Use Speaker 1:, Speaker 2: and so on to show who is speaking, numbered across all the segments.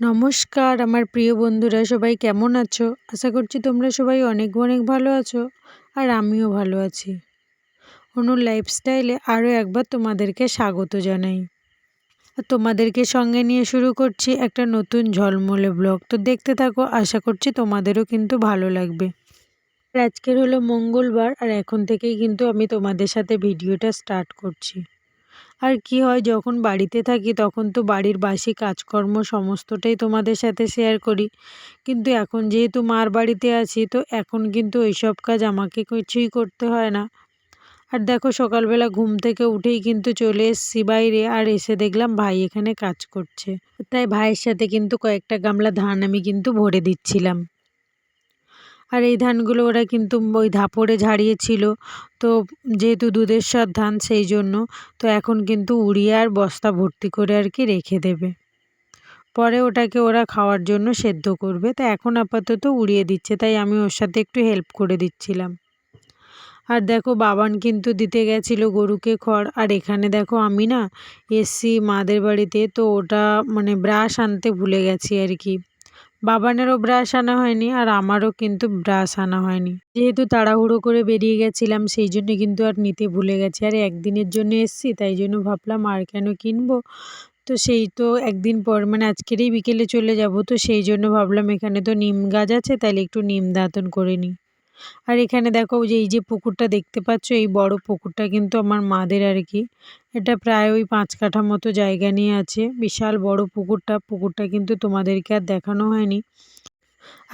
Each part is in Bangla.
Speaker 1: নমস্কার আমার প্রিয় বন্ধুরা, সবাই কেমন আছো? আশা করছি তোমরা সবাই অনেক অনেক ভালো আছো আর আমিও ভালো আছি। অনুর লাইফস্টাইলে আরও একবার তোমাদেরকে স্বাগত জানাই। আর তোমাদেরকে সঙ্গে নিয়ে শুরু করছি একটা নতুন ঝলমলে ব্লগ। তো দেখতে থাকো, আশা করছি তোমাদেরও কিন্তু ভালো লাগবে। আর আজকের হলো মঙ্গলবার, আর এখন থেকেই কিন্তু আমি তোমাদের সাথে ভিডিওটা স্টার্ট করছি। আর কি হয়, যখন বাড়িতে থাকি তখন তো বাড়ির বাসি কাজকর্ম সমস্তটাই তোমাদের সাথে শেয়ার করি, কিন্তু এখন যেহেতু মার বাড়িতে আছি তো এখন কিন্তু ওইসব কাজ আমাকে কিছুই করতে হয় না। আর দেখো, সকালবেলা ঘুম থেকে উঠেই কিন্তু চলে এসেছি বাইরে, আর এসে দেখলাম ভাই এখানে কাজ করছে, তাই ভাইয়ের সাথে কিন্তু কয়েকটা গামলা ধান আমি কিন্তু ভরে দিচ্ছিলাম। আর এই ধানগুলো ওরা কিন্তু ওই ধাপড়ে ঝাড়িয়েছিল, তো যেহেতু দুধের স্বাদ ধান সেই জন্য, তো এখন কিন্তু উড়িয়ে আর বস্তা ভর্তি করে আর কি রেখে দেবে, পরে ওটাকে ওরা খাওয়ার জন্য সেদ্ধ করবে। তাই এখন আপাতত উড়িয়ে দিচ্ছে, তাই আমি ওর সাথে একটু হেল্প করে দিচ্ছিলাম। আর দেখো, বাবান কিন্তু দিতে গেছিলো গরুকে খড়, আর এখানে দেখো আমি না এসছি মাদের বাড়িতে, তো ওটা মানে ব্রাশ আনতে ভুলে গেছি আর কি। বাবানেরও ব্রাশ আনা হয়নি আর আমারও কিন্তু ব্রাশ আনা হয়নি, যেহেতু তাড়াহুড়ো করে বেরিয়ে গেছিলাম সেই জন্য কিন্তু আর নিতে ভুলে গেছি। আর একদিনের জন্য এসছি, তাই জন্য ভাবলাম আর কেন কিনবো, তো সেই তো একদিন পর মানে আজকেরই বিকেলে চলে যাব, তো সেই জন্য ভাবলাম এখানে তো নিম গাছ আছে, তাহলে একটু নিম দাঁতন করে নিই। আর এখানে দেখো যে এই যে পুকুরটা দেখতে পাচ্ছ, এই বড় পুকুরটা কিন্তু আমার মাদের আর কি। এটা প্রায় ওই 5 কাঠা মতো জায়গা নিয়ে আছে, বিশাল বড় পুকুরটা কিন্তু তোমাদেরকে আর দেখানো হয়নি।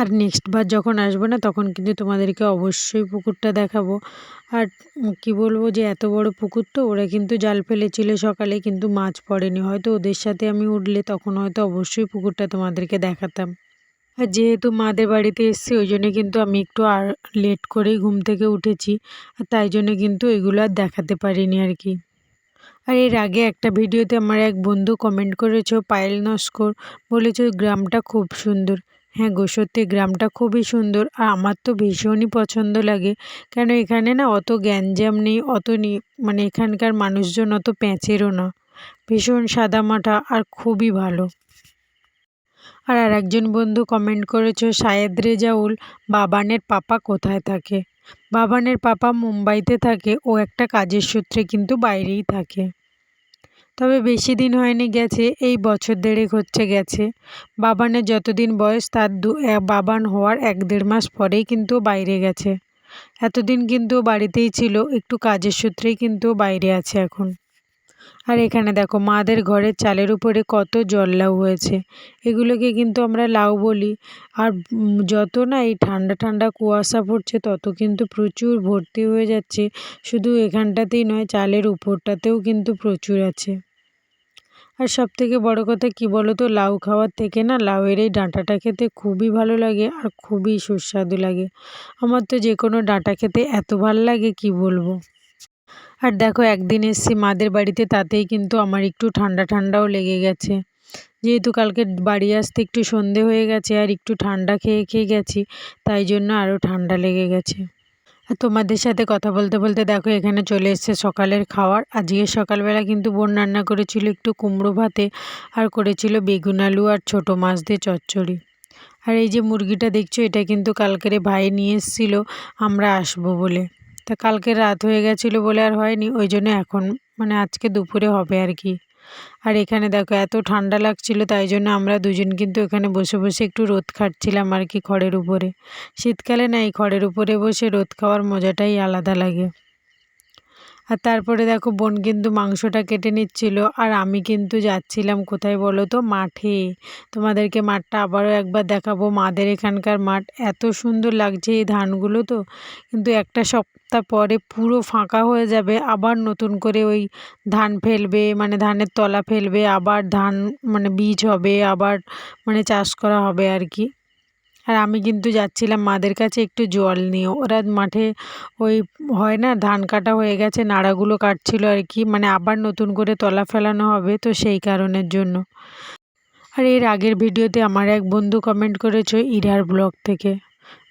Speaker 1: আর নেক্সট বার যখন আসবো না তখন কিন্তু তোমাদেরকে অবশ্যই পুকুরটা দেখাবো। আর কি বলবো, যে এত বড় পুকুর, তো ওরা কিন্তু জাল ফেলেছিল সকালে, কিন্তু মাছ পড়েনি, হয়তো ওদের সাথে আমি উঠলে তখন হয়তো অবশ্যই পুকুরটা তোমাদেরকে দেখাতাম। আর যেহেতু মাদের বাড়িতে এসেছি ওই জন্য কিন্তু আমি একটু আর লেট করেই ঘুম থেকে উঠেছি, আর তাই জন্য কিন্তু এগুলো আর দেখাতে পারিনি আর কি। আর এর আগে একটা ভিডিওতে আমার এক বন্ধু কমেন্ট করেছো, পায়েল নস্কর, বলেছো গ্রামটা খুব সুন্দর। হ্যাঁ গো, সত্যি গ্রামটা খুবই সুন্দর, আর আমার তো ভীষণই পছন্দ লাগে। কেন এখানে না অত গ্যাঞ্জাম নেই, মানে এখানকার মানুষজন অত প্যাঁচেরও না, ভীষণ সাদামাটা আর খুবই ভালো। আর আরেকজন বন্ধু কমেন্ট করেছো, শায়েদ রেজাউল, বাবানের পাপা কোথায় থাকে? বাবানের পাপা মুম্বাইতে থাকে, ও একটা কাজের সূত্রে কিন্তু বাইরেই থাকে। তবে বেশি দিন হয়নি গেছে, এই বছর দেড়েক হচ্ছে গেছে। বাবানের যতদিন বয়স তার বাবান হওয়ার 1-1.5 মাস পরেই কিন্তু বাইরে গেছে। এতদিন কিন্তু বাড়িতেই ছিল, একটু কাজের সূত্রেই কিন্তু বাইরে আছে এখন। আর এখানে দেখো মাদের ঘরের চালের উপরে কত জল লাউ হয়েছে, এগুলোকে কিন্তু আমরা লাউ বলি। আর যত না এই ঠান্ডা ঠান্ডা কুয়াশা পড়ছে তত কিন্তু প্রচুর ভর্তি হয়ে যাচ্ছে, শুধু এখানটাতেই নয় চালের উপরটাতেও কিন্তু প্রচুর আছে। আর সবথেকে বড় কথা কি বলো তো, লাউ খাওয়ার থেকে না লাউয়ের এই ডাঁটাটা খেতে খুবই ভালো লাগে আর খুবই সুস্বাদু লাগে। আমার তো যে কোনো ডাঁটা খেতে এত ভালো লাগে কি বলবো। আর দেখো, একদিন এসছি মাদের বাড়িতে, তাতেই কিন্তু আমার একটু ঠান্ডা ঠান্ডাও লেগে গেছে, যেহেতু কালকে বাড়ি আসতে একটু সন্ধে হয়ে গেছে আর একটু ঠান্ডা খেয়ে খেয়ে গেছি, তাই জন্য আরও ঠান্ডা লেগে গেছে। আর তোমাদের সাথে কথা বলতে বলতে দেখো এখানে চলে এসছে সকালের খাবার। আজকে সকালবেলা কিন্তু বোন রান্না করেছিল একটু কুমড়ো ভাতে, আর করেছিল বেগুন আলু আর ছোটো মাছ দিয়ে চচ্চড়ি। আর এই যে মুরগিটা দেখছো, এটা কিন্তু কালকের ভাই নিয়ে এসেছিল আমরা আসবো বলে, তা কালকে রাত হয়ে গেছিলো বলে আর হয়নি, ওই জন্য এখন মানে আজকে দুপুরে হবে আর কি। আর এখানে দেখো এত ঠান্ডা লাগছিল, তাই জন্য আমরা দুজন কিন্তু এখানে বসে বসে একটু রোদ খাচ্ছিলাম আর কি খড়ের উপরে। শীতকালে না এই খড়ের উপরে বসে রোদ খাওয়ার মজাটাই আলাদা লাগে। আর তারপরে দেখো বোন কিন্তু মাংসটা কেটে নিচ্ছিল, আর আমি কিন্তু যাচ্ছিলাম কোথায় বলো তো, মাঠে। তোমাদেরকে মাঠটা আবারও একবার দেখাবো, মাদের এখানকার মাঠ এত সুন্দর লাগছে, এই ধানগুলো তো কিন্তু একটা সপ্তাহ পরে পুরো ফাঁকা হয়ে যাবে, আবার নতুন করে ওই ধান ফেলবে, মানে ধানের তলা ফেলবে, আবার ধান মানে বীজ হবে, আবার মানে চাষ করা হবে আর কি। আর আমি কিন্তু যাচ্ছিলাম মাদের কাছে একটু জল নিয়ে, ওরা মাঠে ওই হয় না ধান কাটা হয়ে গেছে, নাড়াগুলো কাটছিল আর কি, মানে আবার নতুন করে তলা ফেলানো হবে, তো সেই কারণের জন্য। আর এর আগের ভিডিওতে আমার এক বন্ধু কমেন্ট করেছো ইরার ব্লগ থেকে,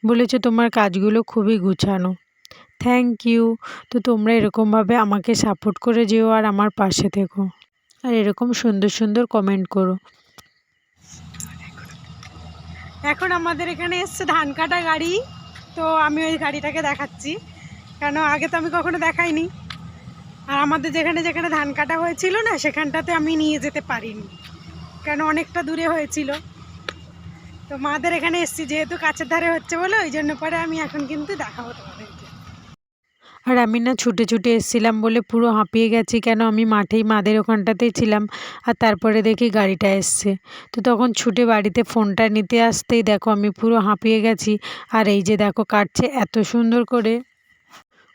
Speaker 1: বলেছো তোমার কাজগুলো খুবই গুছানো। Thank you. তো তোমরা এরকমভাবে আমাকে সাপোর্ট করে যেও আর আমার পাশে থেকো, আর এরকম সুন্দর সুন্দর কমেন্ট করো। এখন আমাদের এখানে এসছে ধান কাটা গাড়ি, তো আমি ওই গাড়িটাকে দেখাচ্ছি, কেন আগে তো আমি কখনো দেখাইনি। আর আমাদের যেখানে যেখানে ধান কাটা হয়েছিল না, সেখানটাতে আমি নিয়ে যেতে পারিনি, কেন অনেকটা দূরে হয়েছিল। তো মাদের এখানে এসছি, যেহেতু কাছের ধারে হচ্ছে বলে ওই জন্য পরে আমি এখন কিন্তু দেখাবো তোমাদেরকে। আর আমি না ছুটে ছুটে এসেছিলাম বলে পুরো হাঁপিয়ে গেছি, কেন আমি মাঠেই মাদের ওখানটাতেই ছিলাম। আর তারপরে দেখি গাড়িটা এসছে, তো তখন ছুটে বাড়িতে ফোনটা নিতে আসতেই দেখো আমি পুরো হাঁপিয়ে গেছি। আর এই যে দেখো কাটছে এত সুন্দর করে,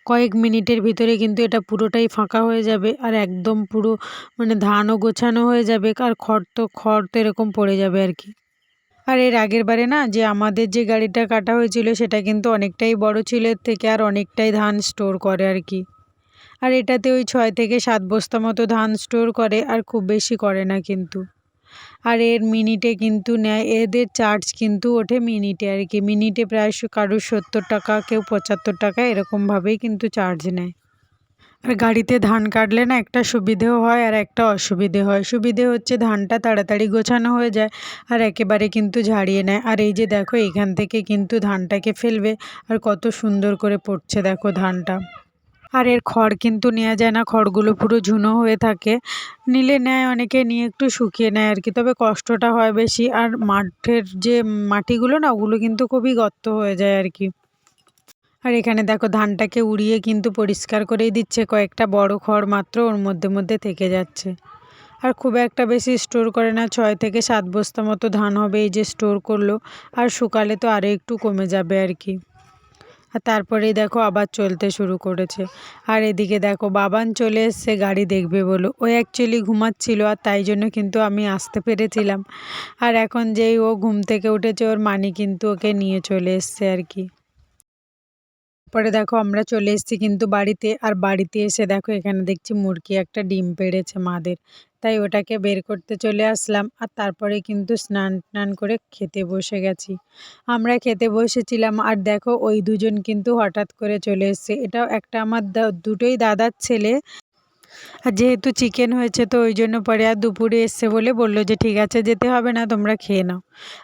Speaker 1: কয়েক মিনিটের ভিতরে কিন্তু এটা পুরোটাই ফাঁকা হয়ে যাবে, আর একদম পুরো মানে ধানও গোছানো হয়ে যাবে, আর খড় তো এরকম পড়ে যাবে আর কি। আর এর আগের বারে না যে আমাদের যে গাড়িটা কাটা হয়েছিল সেটা কিন্তু অনেকটাই বড় ছিল, এর থেকে আর অনেকটাই ধান স্টোর করে আর কি। আর এটাতে ওই 6 থেকে 7 বস্তা মতো ধান স্টোর করে, আর খুব বেশি করে না কিন্তু। আর এর মিনিটে কিন্তু নেয়, এদের চার্জ কিন্তু ওঠে মিনিটে আর কি। মিনিটে প্রায় কারোর 70 টাকা, কেউ 75 টাকা এরকমভাবেই কিন্তু চার্জ নেয়। আর গাড়িতে ধান কাটলে না একটা সুবিধেও হয় আর একটা অসুবিধে হয়। সুবিধে হচ্ছে ধানটা তাড়াতাড়ি গোছানো হয়ে যায়, আর একেবারে কিন্তু ঝাড়িয়ে নেয়। আর এই যে দেখো এখান থেকে কিন্তু ধানটাকে ফেলবে, আর কত সুন্দর করে পড়ছে দেখো ধানটা। আর এর খড় কিন্তু নেওয়া যায় না, খড়গুলো পুরো ঝুনো হয়ে থাকে। নিলে নেয় অনেকে, নিয়ে একটু শুকিয়ে নেয় আর কি, তবে কষ্টটা হয় বেশি। আর মাঠের যে মাটিগুলো না, ওগুলো কিন্তু খুবই গর্ত হয়ে যায় আর কি। আর এখানে দেখো ধানটাকে উড়িয়ে কিন্তু পরিষ্কার করেই দিচ্ছে, কয়েকটা বড় খড় মাত্র ওর মধ্যে মধ্যে থেকে যাচ্ছে। আর খুব একটা বেশি স্টোর করে না, 6 থেকে 7 বস্তা মতো ধান হবে এই যে স্টোর করলো। আর শুকালে তো আরও একটু কমে যাবে আর কি। আর তারপরেই দেখো আবার চলতে শুরু করেছে। আর এদিকে দেখো বাবান চলে এসছে গাড়ি দেখবে বলো, ও অ্যাকচুয়ালি ঘুমাচ্ছিল, আর তাই জন্য কিন্তু আমি আসতে পেরেছিলাম। আর এখন যেই ও ঘুম থেকে উঠেছে, ওর মানি কিন্তু ওকে নিয়ে চলে এসছে আর কি। পরে দেখো আমরা চলে এসেছি কিন্তু বাড়িতে, আর বাড়িতে এসে দেখো এখানে দেখছি মুরগি একটা ডিম পেড়েছে মাদের, তাই ওটাকে বের করতে চলে আসলাম। আর তারপরে কিন্তু স্নান টান করে খেতে বসে গেছি। আমরা খেতে বসেছিলাম, আর দেখো ওই দুজন কিন্তু হঠাৎ করে চলে এসছে। এটাও একটা আমার দুটোই দাদার ছেলে। আর যেহেতু চিকেন হয়েছে তো ওই জন্য পরে আর দুপুরে এসছে বলে বললো যে ঠিক আছে যেতে হবে না, তোমরা খেয়ে নাও।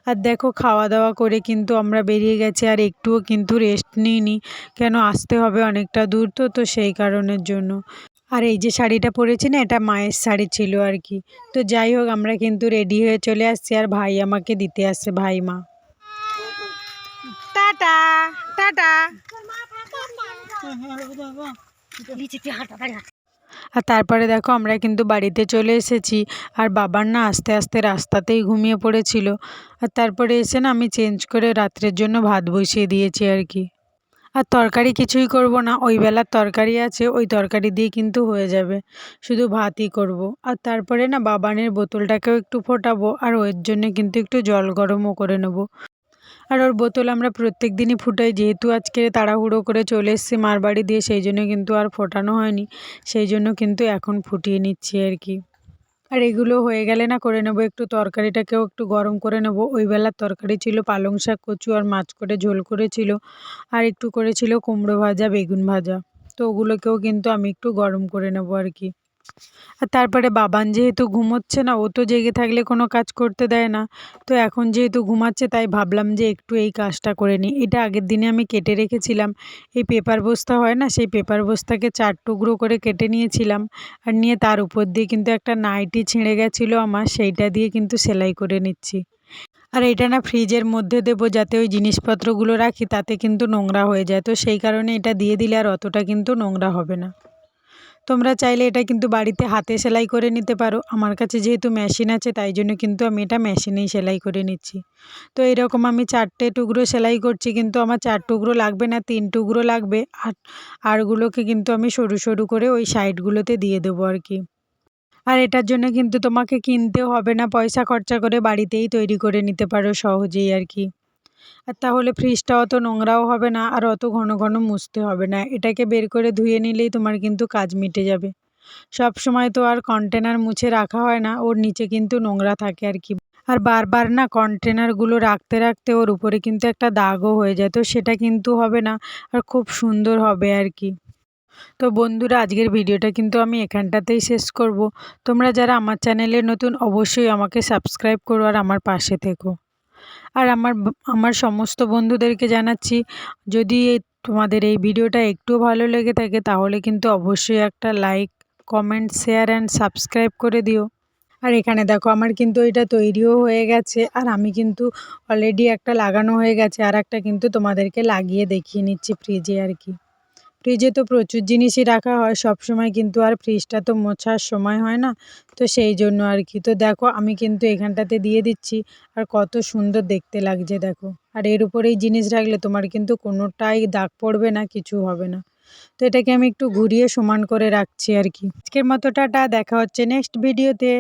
Speaker 1: আর দেখো খাওয়া দাওয়া করে কিন্তু আমরা বেরিয়ে গেছি, আর একটুও কিন্তু রেস্ট নিইনি, কেন আসতে হবে অনেকটা দূর, তো সেই কারণের জন্য। আর এই যে শাড়িটা পরেছি না, এটা মায়ের শাড়ি ছিল আর কি। তো যাই হোক আমরা কিন্তু রেডি হয়ে চলে আসছি, আর ভাই আমাকে দিতে আসছে, ভাই মা। Tata tata. আর তারপরে দেখো আমরা কিন্তু বাড়িতে চলে এসেছি, আর বাবার না আস্তে আস্তে রাস্তাতেই ঘুমিয়ে পড়েছিল। আর তারপরে এসে না আমি চেঞ্জ করে রাত্রের জন্য ভাত বসিয়ে দিয়েছি আর কি। আর তরকারি কিছুই করব না, ওই বেলার তরকারি আছে, ওই তরকারি দিয়ে কিন্তু হয়ে যাবে, শুধু ভাতই করব। আর তারপরে না বাবানের বোতলটাকেও একটু ফোটাবো, আর ওর জন্য কিন্তু একটু জল গরমও করে নেবো। আর ওর বোতল আমরা প্রত্যেক দিনই ফুটাই, যেহেতু আজকে তাড়াহুড়ো করে চলে এসেছি মার বাড়ি দিয়ে, সেই জন্য কিন্তু আর ফোটানো হয়নি, সেই জন্য কিন্তু এখন ফুটিয়ে নিচ্ছি আর কি। আর এগুলো হয়ে গেলে না করে নেবো একটু তরকারিটাকেও একটু গরম করে নেবো। ওই বেলার তরকারি ছিল পালং শাক, কচু আর মাছ করে ঝোল করেছিল, আর একটু করেছিল কুমড়ো ভাজা, বেগুন ভাজা। তো ওগুলোকেও কিন্তু আমি একটু গরম করে নেবো আর কি। আর তারপরে বাবান যেহেতু ঘুমোচ্ছে না, ও তো জেগে থাকলে কোনো কাজ করতে দেয় না, তো এখন যেহেতু ঘুমাচ্ছে তাই ভাবলাম যে একটু এই কাজটা করে নিই। এটা আগের দিনে আমি কেটে রেখেছিলাম, এই পেপার বস্তা হয় না, সেই পেপার বস্তাকে 4 টুকরো করে কেটে নিয়েছিলাম। আর নিয়ে তার উপর দিয়ে কিন্তু একটা নাইটি ছিঁড়ে গেছিলো আমার, সেইটা দিয়ে কিন্তু সেলাই করে নিচ্ছি। আর এটা না ফ্রিজের মধ্যে দেবো, যাতে ওই জিনিসপত্রগুলো রাখি তাতে কিন্তু নোংরা হয়ে যায়, তো সেই কারণে এটা দিয়ে দিলে আর অতটা কিন্তু নোংরা হবে না। তোমরা চাইলে এটা কিন্তু বাড়িতে হাতে সেলাই করে নিতে পারো, আমার কাছে যেহেতু মেশিন আছে তাই জন্য কিন্তু আমি এটা মেশিনেই সেলাই করে নিচ্ছি। তো এরকম আমি 4টে টুকরো সেলাই করছি, কিন্তু আমার 4 টুকরো লাগবে না, 3 টুকরো লাগবে। আরগুলোকে কিন্তু আমি সরু সরু করে ওই সাইডগুলোতে দিয়ে দেবো আর কি। আর এটার জন্য কিন্তু তোমাকে কিনতেও হবে না, পয়সা খরচা করে বাড়িতেই তৈরি করে নিতে পারো সহজেই আর কি। আর তাহলে ফ্রিজটা অত নোংরাও হবে না, আর অত ঘন ঘন মুছতে হবে না, এটাকে বের করে ধুয়ে নিলেই তোমার কিন্তু কাজ মিটে যাবে। সব সময় তো আর কন্টেনার মুছে রাখা হয় না, ওর নিচে কিন্তু নোংরা থাকে আর কি। আর বারবার না কন্টেনারগুলো রাখতে রাখতে ওর উপরে কিন্তু একটা দাগও হয়ে যায়, তো সেটা কিন্তু হবে না, আর খুব সুন্দর হবে আর কি। তো বন্ধুরা আজকের ভিডিওটা কিন্তু আমি এখানটাতেই শেষ করব। তোমরা যারা আমার চ্যানেলে নতুন অবশ্যই আমাকে সাবস্ক্রাইব করো আর আমার পাশে থেকো। আর আমার সমস্ত বন্ধুদেরকে জানাচ্ছি, যদি তোমাদের এই ভিডিওটা একটু ভালো লেগে থাকে তাহলে কিন্তু অবশ্যই একটা like, comment, share and subscribe করে দিও। আর এখানে দেখো আমার কিন্তু এটা তৈরিও হয়ে গেছে, আর আমি কিন্তু অলরেডি একটা লাগানো হয়ে গেছে, আর একটা কিন্তু তোমাদেরকে লাগিয়ে দেখিয়ে নিচ্ছি ফ্রিজে আর কি। ফ্রিজে তো প্রচুর জিনিসই রাখা হয় সব সময়, কিন্তু আর ফ্রিজটা তো মোছার সময় হয় না, তো সেই জন্য আর কি। তো দেখো আমি কিন্তু এখানটাতে দিয়ে দিচ্ছি, আর কত সুন্দর দেখতে লাগছে দেখো। আর এর উপরেই জিনিস রাখলে তোমার কিন্তু কোনোটাই দাগ পড়বে না, কিছু হবে না। তো এটাকে আমি একটু ঘুরিয়ে সমান করে রাখছি আর কি। আজকের মতো টাটা, দেখা হচ্ছে নেক্সট ভিডিওতে।